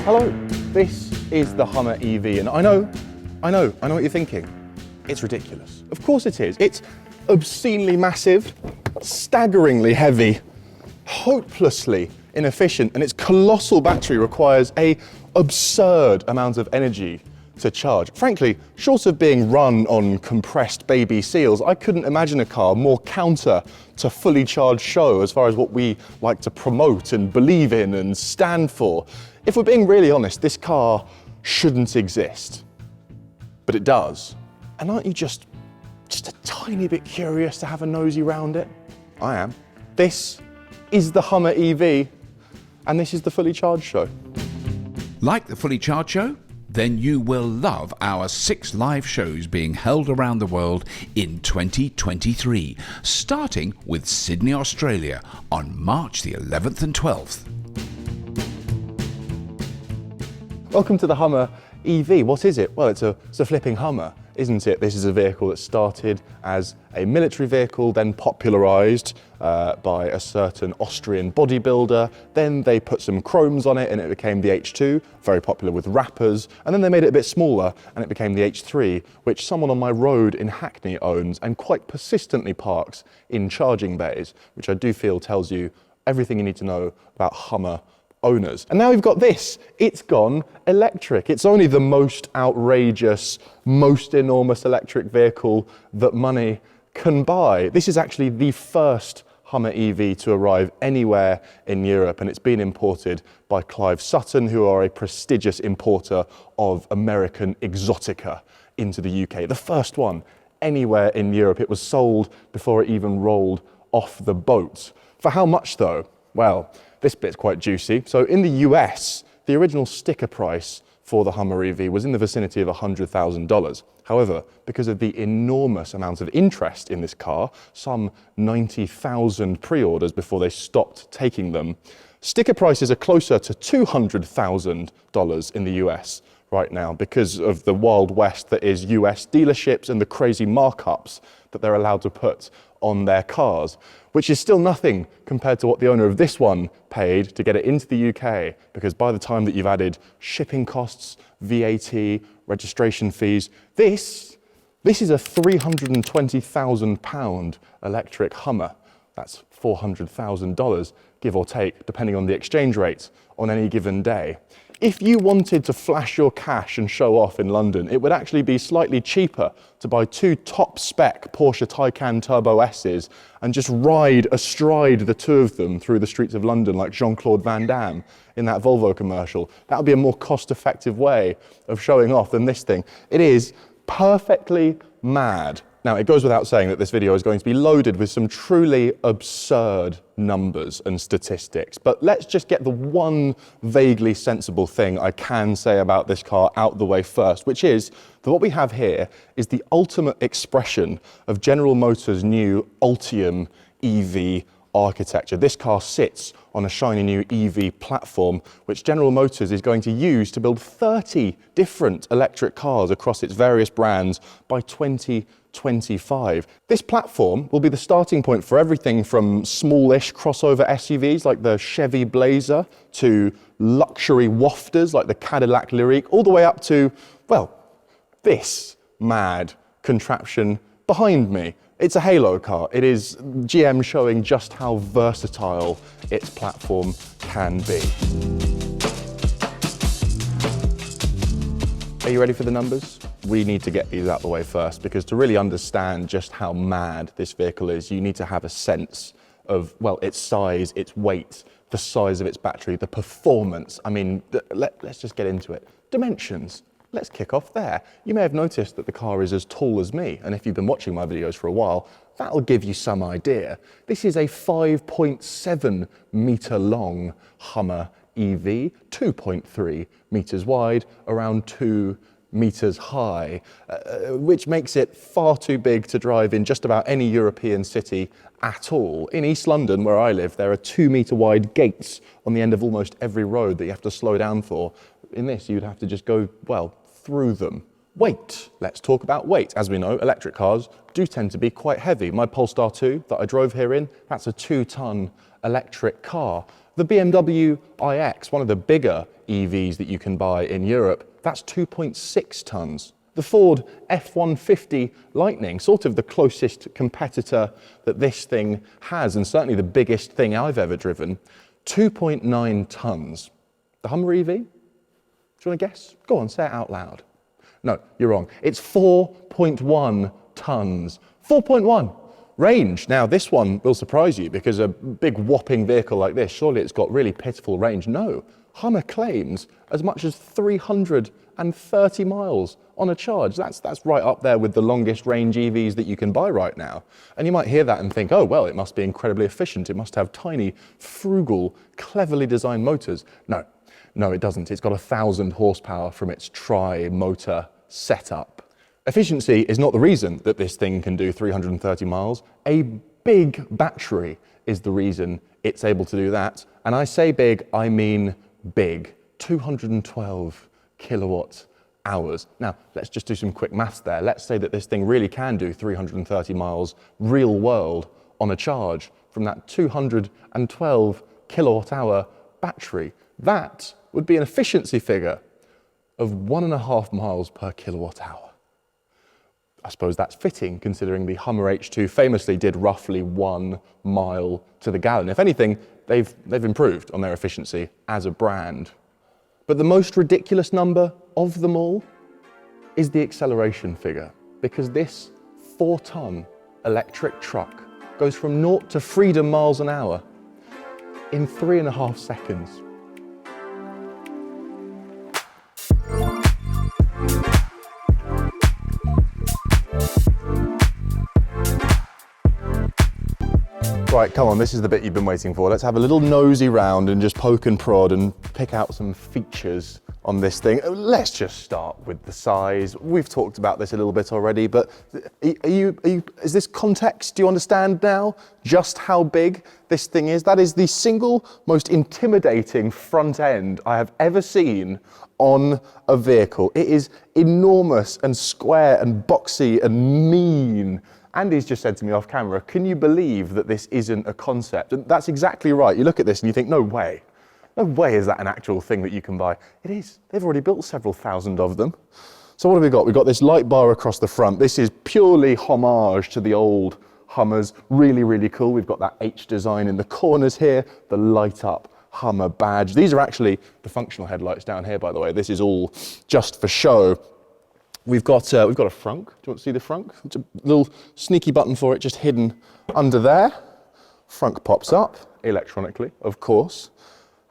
Hello, this is the Hummer EV, and I know what you're thinking. It's ridiculous. Of course it is. It's obscenely massive, staggeringly heavy, hopelessly inefficient, and its colossal battery requires an absurd amount of energy to charge. Frankly, short of being run on compressed baby seals, I couldn't imagine a car more counter to fully charged show as far as what we like to promote and believe in and stand for. If we're being really honest, this car shouldn't exist, but it does. And aren't you just a tiny bit curious to have a nosy round it? I am. This is the Hummer EV, and this is the Fully Charged Show. Like the Fully Charged Show? Then you will love our 6 live shows being held around the world in 2023, starting with Sydney, Australia on March the 11th and 12th. Welcome to the Hummer EV. What is it? Well, it's a flipping Hummer, isn't it? This is a vehicle that started as a military vehicle, then popularised by a certain Austrian bodybuilder. Then they put some chromes on it and it became the H2, very popular with rappers. And then they made it a bit smaller and it became the H3, which someone on my road in Hackney owns and quite persistently parks in charging bays, which I do feel tells you everything you need to know about Hummer owners. And now we've got this. It's gone electric. It's only the most outrageous, most enormous electric vehicle that money can buy. This is actually the first Hummer EV to arrive anywhere in Europe, and it's been imported by Clive Sutton, who are a prestigious importer of American exotica into the UK. The first one anywhere in Europe. It was sold before it even rolled off the boat. For how much though? Well, this bit's quite juicy. So in the US, the original sticker price for the Hummer EV was in the vicinity of $100,000. However, because of the enormous amount of interest in this car, some 90,000 pre-orders before they stopped taking them, sticker prices are closer to $200,000 in the US right now because of the Wild West that is US dealerships and the crazy markups that they're allowed to put on their cars, which is still nothing compared to what the owner of this one paid to get it into the UK, because by the time that you've added shipping costs, VAT, registration fees, this is a £320,000 electric Hummer. That's $400,000, give or take, depending on the exchange rate on any given day. If you wanted to flash your cash and show off in London, it would actually be slightly cheaper to buy 2 top-spec Porsche Taycan Turbo S's and just ride astride the 2 of them through the streets of London like Jean-Claude Van Damme in that Volvo commercial. That would be a more cost-effective way of showing off than this thing. It is perfectly mad. Now, it goes without saying that this video is going to be loaded with some truly absurd numbers and statistics, but let's just get the one vaguely sensible thing I can say about this car out the way first, which is that what we have here is the ultimate expression of General Motors' new Ultium EV architecture. This car sits on a shiny new EV platform, which General Motors is going to use to build 30 different electric cars across its various brands by 2025. This platform will be the starting point for everything from smallish crossover SUVs like the Chevy Blazer to luxury wafters like the Cadillac Lyriq, all the way up to, well, this mad contraption behind me. It's a halo car. It is GM showing just how versatile its platform can be. Are you ready for the numbers? We need to get these out the way first, because to really understand just how mad this vehicle is, you need to have a sense of, well, its size, its weight, the size of its battery, the performance. I mean, let's just get into it. Dimensions. Let's kick off there. You may have noticed that the car is as tall as me, and if you've been watching my videos for a while, that'll give you some idea. This is a 5.7 metre long Hummer EV, 2.3 metres wide, around 2 metres high, which makes it far too big to drive in just about any European city at all. In East London, where I live, there are 2 metre wide gates on the end of almost every road that you have to slow down for. In this, you'd have to just go, well, through them. Weight. Let's talk about weight. As we know, electric cars do tend to be quite heavy. My Polestar 2 that I drove here in, that's a 2-ton electric car. The BMW iX, one of the bigger EVs that you can buy in Europe, that's 2.6 tons. The Ford F-150 Lightning, sort of the closest competitor that this thing has, and certainly the biggest thing I've ever driven, 2.9 tons. The Hummer EV? Do you want to guess? Go on, say it out loud. No, you're wrong. It's 4.1 tons. 4.1. Range. Now, this one will surprise you because a big whopping vehicle like this, surely it's got really pitiful range. No, Hummer claims as much as 330 miles on a charge. That's right up there with the longest range EVs that you can buy right now. And you might hear that and think, oh, well, it must be incredibly efficient. It must have tiny, frugal, cleverly designed motors. No, it doesn't. It's got 1,000 horsepower from its tri-motor setup. Efficiency is not the reason that this thing can do 330 miles. A big battery is the reason it's able to do that. And I say big, I mean big. 212 kilowatt hours. Now, let's just do some quick maths there. Let's say that this thing really can do 330 miles real world on a charge from that 212 kilowatt hour battery. That would be an efficiency figure of 1.5 miles per kilowatt hour. I suppose that's fitting considering the Hummer H2 famously did roughly 1 mile to the gallon. If anything, they've improved on their efficiency as a brand. But the most ridiculous number of them all is the acceleration figure, because this 4-ton electric truck goes from 0 to freedom miles an hour in 3.5 seconds. Right, come on, this is the bit you've been waiting for. Let's have a little nosy round and just poke and prod and pick out some features on this thing. Let's just start with the size. We've talked about this a little bit already, but is this context? Do you understand now just how big this thing is? That is the single most intimidating front end I have ever seen on a vehicle. It is enormous and square and boxy and mean. Andy's just said to me off camera, can you believe that this isn't a concept? And that's exactly right. You look at this and you think, no way. No way is that an actual thing that you can buy. It is. They've already built several thousand of them. So what have we got? We've got this light bar across the front. This is purely homage to the old Hummers. Really, really cool. We've got that H design in the corners here, the light up Hummer badge. These are actually the functional headlights down here, by the way. This is all just for show. We've got a frunk. Do you want to see the frunk? It's a little sneaky button for it just hidden under there. Frunk pops up electronically, of course.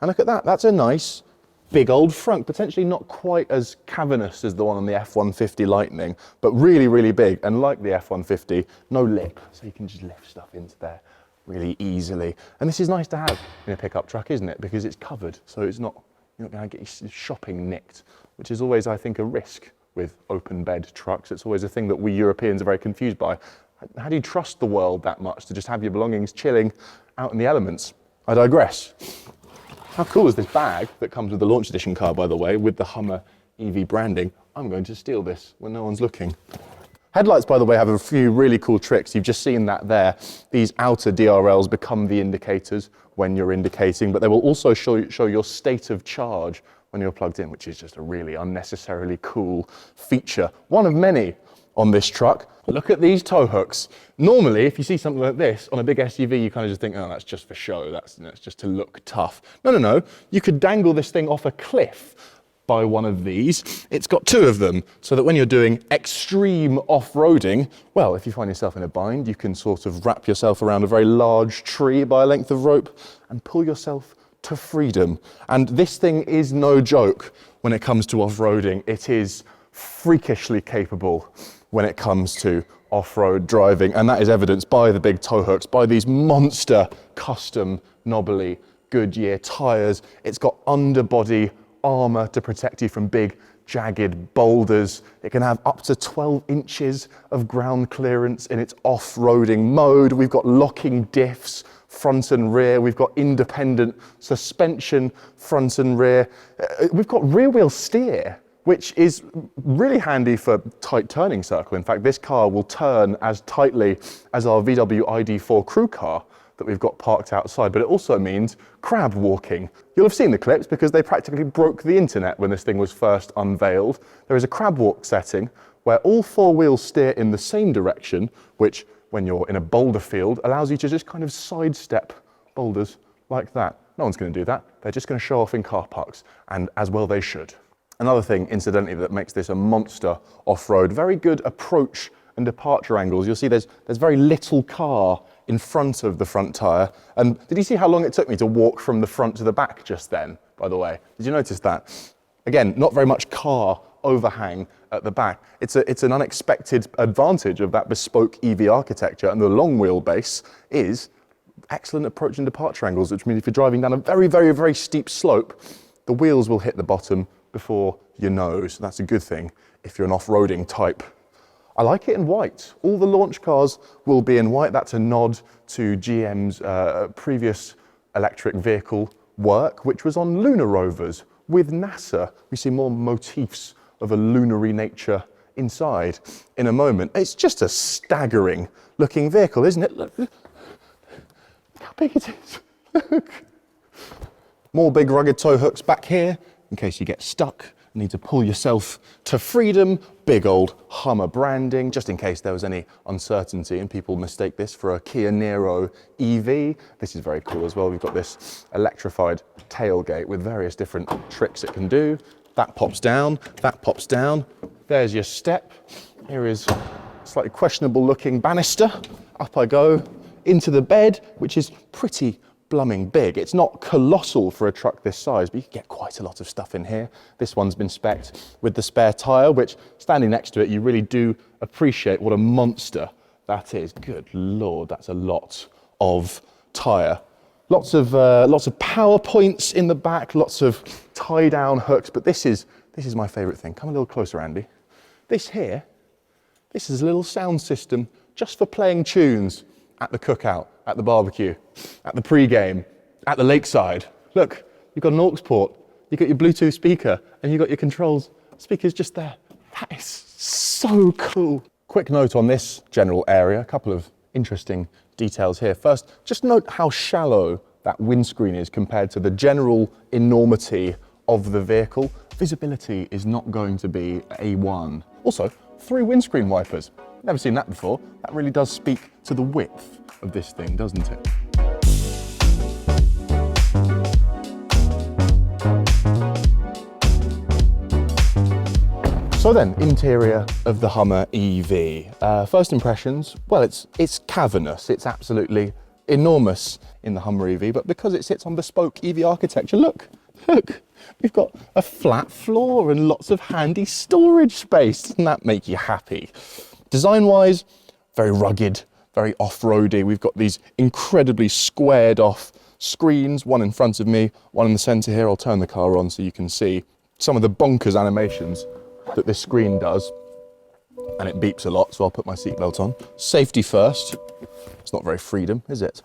And look at that. That's a nice big old frunk, potentially not quite as cavernous as the one on the F-150 Lightning, but really, really big. And like the F-150, no lip, so you can just lift stuff into there really easily. And this is nice to have in a pickup truck, isn't it? Because it's covered, so you're not going to get your shopping nicked, which is always, I think, a risk with open bed trucks. It's always a thing that we Europeans are very confused by. How do you trust the world that much to just have your belongings chilling out in the elements? I digress. How cool is this bag that comes with the launch edition car, by the way, with the Hummer EV branding? I'm going to steal this when no one's looking. Headlights, by the way, have a few really cool tricks. You've just seen that there. These outer DRLs become the indicators when you're indicating, but they will also show your state of charge when you're plugged in, which is just a really unnecessarily cool feature. One of many on this truck. Look at these tow hooks. Normally, if you see something like this on a big SUV, you kind of just think, oh, that's just for show. That's just to look tough. No. You could dangle this thing off a cliff by one of these. It's got 2 of them, so that when you're doing extreme off-roading, well, if you find yourself in a bind, you can sort of wrap yourself around a very large tree by a length of rope and pull yourself to freedom. And this thing is no joke when it comes to off-roading. It is freakishly capable when it comes to off-road driving, and that is evidenced by the big tow hooks, by these monster custom knobbly Goodyear tires. It's got underbody armor to protect you from big jagged boulders. It can have up to 12 inches of ground clearance in its off-roading mode. We've got locking diffs front and rear. We've got independent suspension front and rear. We've got rear wheel steer, which is really handy for tight turning circle. In fact, this car will turn as tightly as our VW ID4 crew car that we've got parked outside, but it also means crab walking. You'll have seen the clips because they practically broke the internet when this thing was first unveiled. There is a crab walk setting where all four wheels steer in the same direction, which, when you're in a boulder field, allows you to just kind of sidestep boulders like that. No one's going to do that. They're just going to show off in car parks, and as well they should. Another thing, incidentally, that makes this a monster off-road, very good approach and departure angles. You'll see there's very little car in front of the front tyre. And did you see how long it took me to walk from the front to the back just then, by the way? Did you notice that? Again, not very much car overhang at the back. It's an unexpected advantage of that bespoke EV architecture, and the long wheelbase is excellent approach and departure angles, which means if you're driving down a very, very, very steep slope, the wheels will hit the bottom before your nose. That's a good thing if you're an off-roading type. I like it in white. All the launch cars will be in white. That's a nod to GM's previous electric vehicle work, which was on lunar rovers with NASA. We see more motifs of a lunary nature inside in a moment. It's just a staggering looking vehicle, isn't it? Look how big it is. Look. More big rugged tow hooks back here in case you get stuck and need to pull yourself to freedom. Big old Hummer branding, just in case there was any uncertainty and people mistake this for a Kia Niro EV. This is very cool as well. We've got this electrified tailgate with various different tricks it can do. That pops down, that pops down. There's your step. Here is a slightly questionable looking banister. Up I go into the bed, which is pretty blooming big. It's not colossal for a truck this size, but you can get quite a lot of stuff in here. This one's been spec'd with the spare tyre, which, standing next to it, you really do appreciate what a monster that is. Good Lord, that's a lot of tyre. Lots of power points in the back, lots of tie-down hooks, but this is my favourite thing. Come a little closer, Andy. This is a little sound system just for playing tunes at the cookout, at the barbecue, at the pre-game, at the lakeside. Look, you've got an aux port, you've got your Bluetooth speaker, and you've got your controls. Speaker's just there. That is so cool. Quick note on this general area, a couple of interesting details here. First, just note how shallow that windscreen is compared to the general enormity of the vehicle. Visibility is not going to be A1. Also, 3 windscreen wipers. Never seen that before. That really does speak to the width of this thing, doesn't it? So then, interior of the Hummer EV. First impressions, well, it's cavernous. It's absolutely enormous in the Hummer EV, but because it sits on bespoke EV architecture, look, we've got a flat floor and lots of handy storage space. Doesn't that make you happy? Design-wise, very rugged, very off-roady. We've got these incredibly squared off screens, one in front of me, one in the center here. I'll turn the car on so you can see some of the bonkers animations that this screen does. And it beeps a lot, so I'll put my seatbelt on. Safety first. It's not very freedom, is it?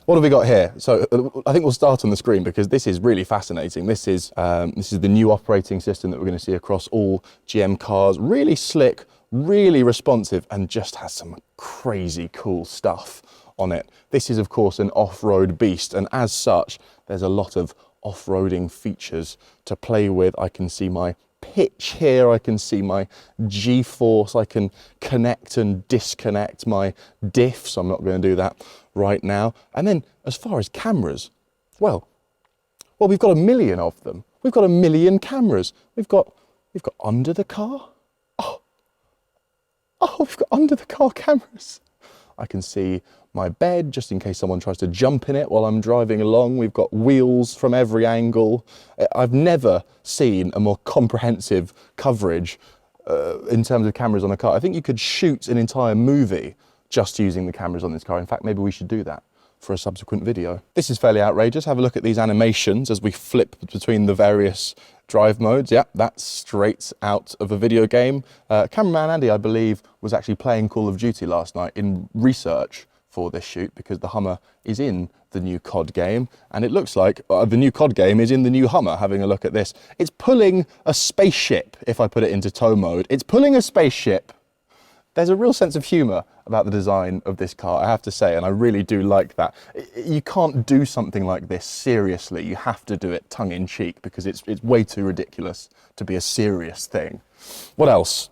What have we got here? So I think we'll start on the screen because this is really fascinating. This is the new operating system that we're going to see across all GM cars. Really slick, really responsive, and just has some crazy cool stuff on it. This is, of course, an off-road beast, and as such, there's a lot of off-roading features to play with. I can see my pitch here, I can see my G-force, I can connect and disconnect my diff, so I'm not going to do that right now. And then, as far as cameras, well, we've got 1 million of them. We've got 1 million cameras. We've got under the car. Oh, we've got under the car cameras. I can see my bed, just in case someone tries to jump in it while I'm driving along. We've got wheels from every angle. I've never seen a more comprehensive coverage in terms of cameras on a car. I think you could shoot an entire movie just using the cameras on this car. In fact, maybe we should do that for a subsequent video. This is fairly outrageous. Have a look at these animations as we flip between the various drive modes. Yeah, that's straight out of a video game. Cameraman Andy, I believe, was actually playing Call of Duty last night in research for this shoot because the Hummer is in the new COD game, and it looks like the new COD game is in the new Hummer. Having a look at this, it's pulling a spaceship. If I put it into tow mode, it's pulling a spaceship. There's a real sense of humour about the design of this car, I have to say, and I really do like that. You can't do something like this seriously. You have to do it tongue-in-cheek because it's way too ridiculous to be a serious thing. What else?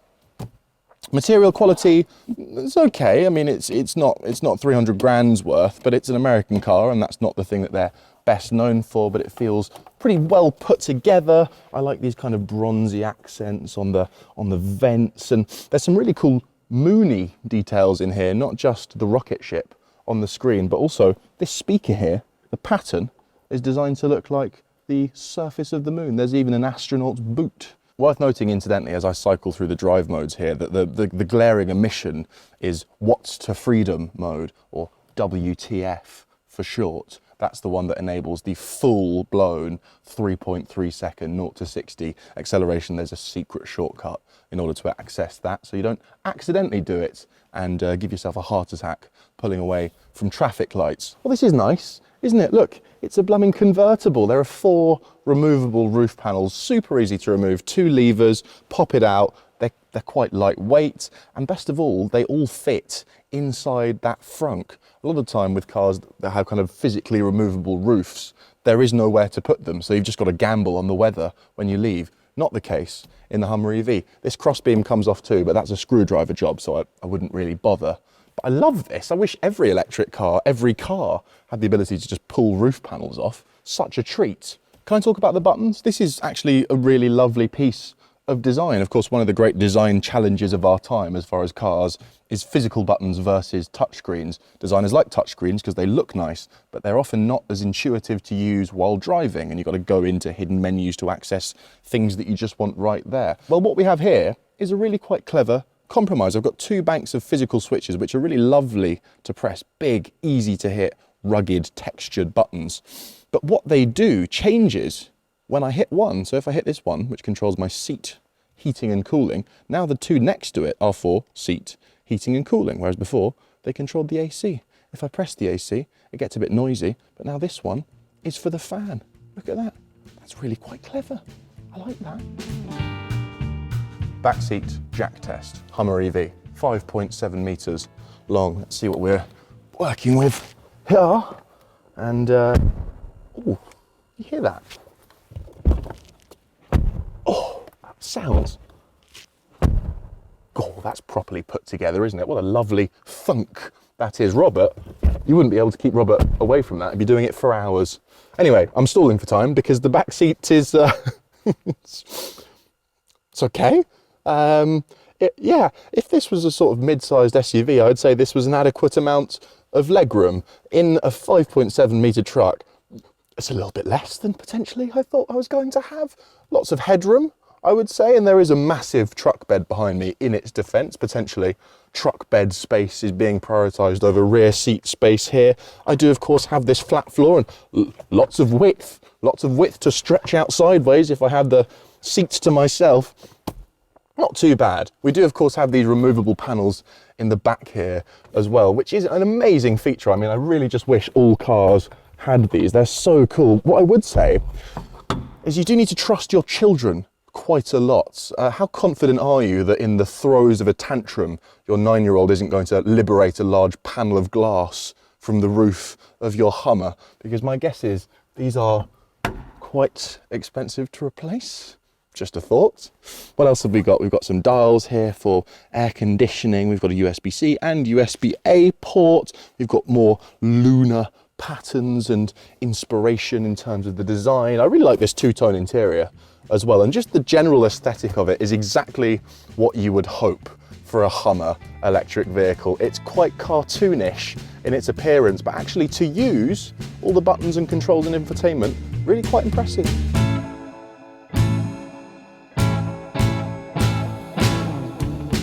Material quality, it's okay. I mean, it's not 300 grand's worth, but it's an American car, and that's not the thing that they're best known for, but it feels pretty well put together. I like these kind of bronzy accents on the vents, and there's some really cool moony details in here, not just the rocket ship on the screen, but also this speaker here. The pattern is designed to look like the surface of the moon. There's even an astronaut's boot. Worth noting, incidentally, as I cycle through the drive modes here, that the glaring omission is Watts to Freedom mode, or WTF for short. That's the one that enables the full-blown 3.3 second 0 to 60 acceleration. There's a secret shortcut in order to access that, so you don't accidentally do it and give yourself a heart attack pulling away from traffic lights. Well, this is nice, isn't it? Look, it's a blooming convertible. There are 4 removable roof panels, super easy to remove, 2 levers, pop it out. They're quite lightweight, and best of all, they all fit inside that frunk. A lot of the time with cars that have kind of physically removable roofs, there is nowhere to put them, so you've just got to gamble on the weather when you leave. Not the case in the Hummer EV. This crossbeam comes off too, but that's a screwdriver job, so I wouldn't really bother. But I love this. I wish every electric car, every car, had the ability to just pull roof panels off. Such a treat. Can I talk about the buttons? This is actually a really lovely piece of design. Of course, one of the great design challenges of our time as far as cars is physical buttons versus touchscreens. Designers like touchscreens because they look nice, but they're often not as intuitive to use while driving, and you've got to go into hidden menus to access things that you just want right there. Well, what we have here is a really quite clever compromise. I've got 2 banks of physical switches, which are really lovely to press. Big, easy to hit, rugged, textured buttons. But what they do changes when I hit one. So if I hit this one, which controls my seat heating and cooling, now the 2 next to it are for seat heating and cooling, whereas before they controlled the AC. If I press the AC, it gets a bit noisy, but now this one is for the fan. Look at that. That's really quite clever. I like that. Backseat jack test, Hummer EV, 5.7 metres long. Let's see what we're working with here. And, oh, you hear that? Oh, that sounds. Oh, that's properly put together, isn't it? What a lovely thunk that is. Robert, you wouldn't be able to keep Robert away from that. He'd be doing it for hours. Anyway, I'm stalling for time because the back seat is, it's okay. Yeah, if this was a sort of mid-sized SUV, I'd say this was an adequate amount of legroom. In a 5.7 metre truck, it's a little bit less than potentially I thought I was going to have. Lots of headroom, I would say, and there is a massive truck bed behind me in its defence. Potentially truck bed space is being prioritised over rear seat space here. I do of course have this flat floor and lots of width to stretch out sideways if I had the seats to myself. Not too bad. We do of course have these removable panels in the back here as well, which is an amazing feature. I mean, I really just wish all cars had these. They're so cool. What I would say is you do need to trust your children quite a lot. How confident are you that in the throes of a tantrum, your 9-year-old isn't going to liberate a large panel of glass from the roof of your Hummer? Because my guess is these are quite expensive to replace. Just a thought. What else have we got? We've got some dials here for air conditioning. We've got a USB-C and USB-A port. We've got more lunar patterns and inspiration in terms of the design. I really like this 2-tone interior as well, and just the general aesthetic of it is exactly what you would hope for a Hummer electric vehicle. It's quite cartoonish in its appearance, but actually to use all the buttons and controls and infotainment, really quite impressive.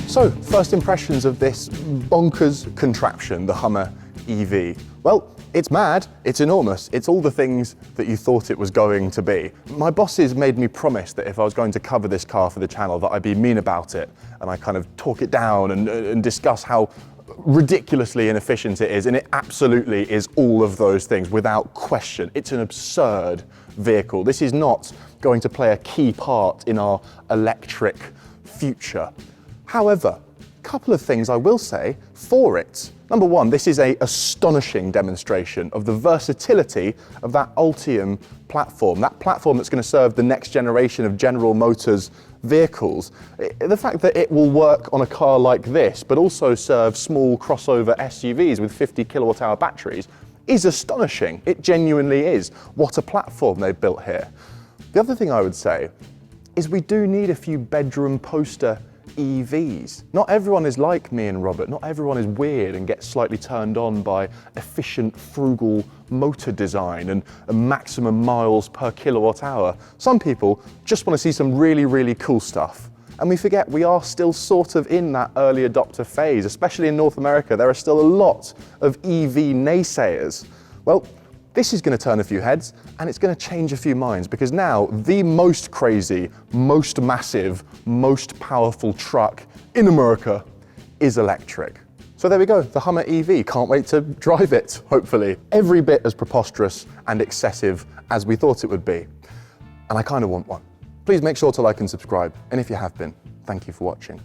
So, first impressions of this bonkers contraption, the Hummer EV. Well, it's mad, it's enormous, it's all the things that you thought it was going to be. My bosses made me promise that if I was going to cover this car for the channel that I'd be mean about it, and I kind of talk it down and discuss how ridiculously inefficient it is, and it absolutely is all of those things without question. It's an absurd vehicle. This is not going to play a key part in our electric future. However, couple of things I will say for it. Number one, this is an astonishing demonstration of the versatility of that Ultium platform, that platform that's going to serve the next generation of General Motors vehicles. The fact that it will work on a car like this, but also serve small crossover SUVs with 50 kilowatt hour batteries, is astonishing. It genuinely is. What a platform they've built here. The other thing I would say is we do need a few bedroom poster EVs. Not everyone is like me and Robert. Not everyone is weird and gets slightly turned on by efficient, frugal motor design and maximum miles per kilowatt hour. Some people just want to see some really, really cool stuff. And we forget we are still sort of in that early adopter phase, especially in North America. There are still a lot of EV naysayers. Well, this is going to turn a few heads and it's going to change a few minds, because now the most crazy, most massive, most powerful truck in America is electric. So there we go, the Hummer EV. Can't wait to drive it, hopefully. Every bit as preposterous and excessive as we thought it would be. And I kind of want one. Please make sure to like and subscribe. And if you have been, thank you for watching.